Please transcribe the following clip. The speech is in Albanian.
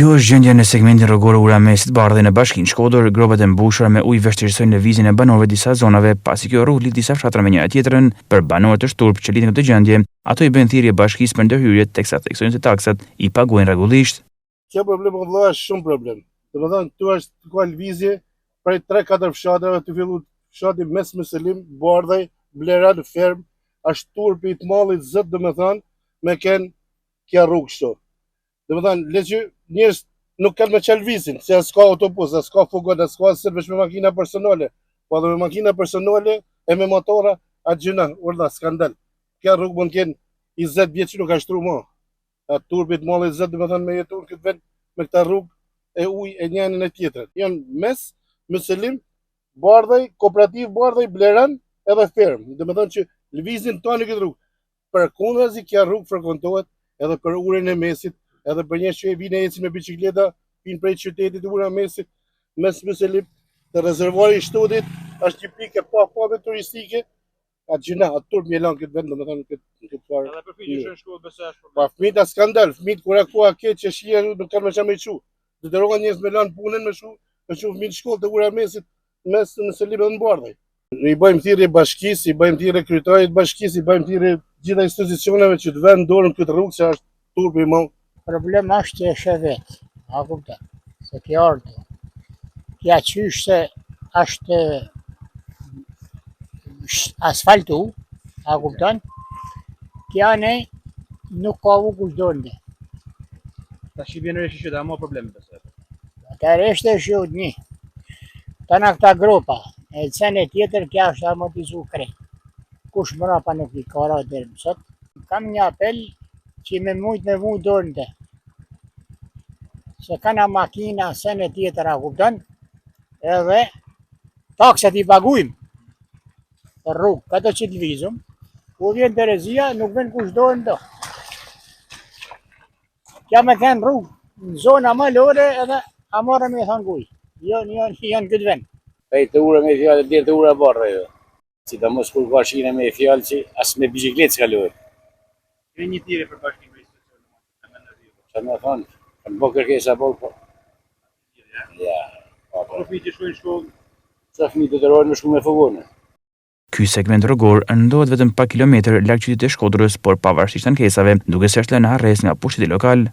Kjo është gjendja në segmentin rrugor Ura-Mesit Bardhë në bashkinë Shkodër. Gropat e mbushura me ujë vështirësojnë lëvizjen e banorëve disa zonave, pasi kjo rrugë lidh disa fshatra me njëra tjetrën. Për banorët e Shturp që lidhen këtë gjendje, ato i bëjnë thirrje bashkisë për ndërhyrje, teksa theksojnë se taksat i paguajnë rregullisht. Kjo problem vëllai është shumë problem. Domethënë këtu është ka lëvizje prej 3-4 fshatrave të filluar fshati Mes Selim, Bardhë, Bleran, Ferm, Shturpi, Tmallit, Zot domethënë me kanë kjo rrugë kështu. Domethënë leçi njerëz nuk kanë me çel vizin, se s'ka autobus, s'ka fugon, s'ka sërbesh me makina personale. Po edhe me makina personale e me motora atë gjëna, urda skandal. Kjo rrugë mund të kenë 20 vjet që nuk ka shtruar më. Atë Turpit Malli 20 domethënë me jetuar këtë vend me këtë rrugë e ujë e njërin e tjetrën. Janë Mes Selim, Bardhë, Kooperativ Bardhë, Bleran edhe Ferm. Domethënë që lëvizin tonë këtë rrugë. Përkundrazi kjo rrugë frekuentohet edhe për Urën e Mesit, edhe për njerëz që vinë ecin me bicikleta, vinë prej qytetit të Ura-Mesit, Mes Selim, të rezervuari i Shtudit, është një pikë pa turistike. Atë gjëna, atë turp më lan këtë vend, domethënë këtë farë. Edhe për fëmijët që në shkollë besoj është problem. Pa fëmijët është skandal, fëmijët kur akua ke që shihen nuk kanë më çfarë më çu. Detyrohen njerëz me lan punën me çu fëmijët në shkollë të Ura-Mesit, Mes Selim edhe në Bardhë. I bëjmë thirrje bashkisë, i bëjmë thirrje kryetarit bashkisë, i bëjmë thirrje gjitha institucioneve që të vënë dorën këtë rrugë se është turpi më. Problem është që është vetë, a kupton, se kjo ardhë. Kja qysh se është asfaltu, a kupton, kja ne nuk ka u kush donde. Tash i vjen reshi që da më probleme besoj. Ata reshte është një. Tana këta gropa, e cene tjetër kja është amortizu krejt. Kush mrapa nuk i kara dherë mësot. Kam një apel që me mujt me mu dorënde. Se kana makina sene tjetër a kupton, edhe taksat i pagujmë për rrugë, këto që të vizum, ku vjen Terezia, nuk vjen kush dorën do. Kja me kënë rrugë, në zona më lore edhe a morë me thonë kuj, janë këtë vend. Pej të ura me fjallë, dhe të ura Bardhë. Si ta mos kur ka shine me fjallë që as me bicikletë s'kaloj. Kjo një thirrje për bashkimin me institucionet. Çfarë më thonë? Kanë bërë kërkesa po. Ja. Po fëmijët që shkojnë në shkollë. Sa fëmijë të dërojnë me shku me fogonë. Ky segment rrugor ndodhet vetëm pak kilometër larg qytetit të Shkodrës, por pavarësisht ankesave, duke se është lënë harres nga pushteti lokal.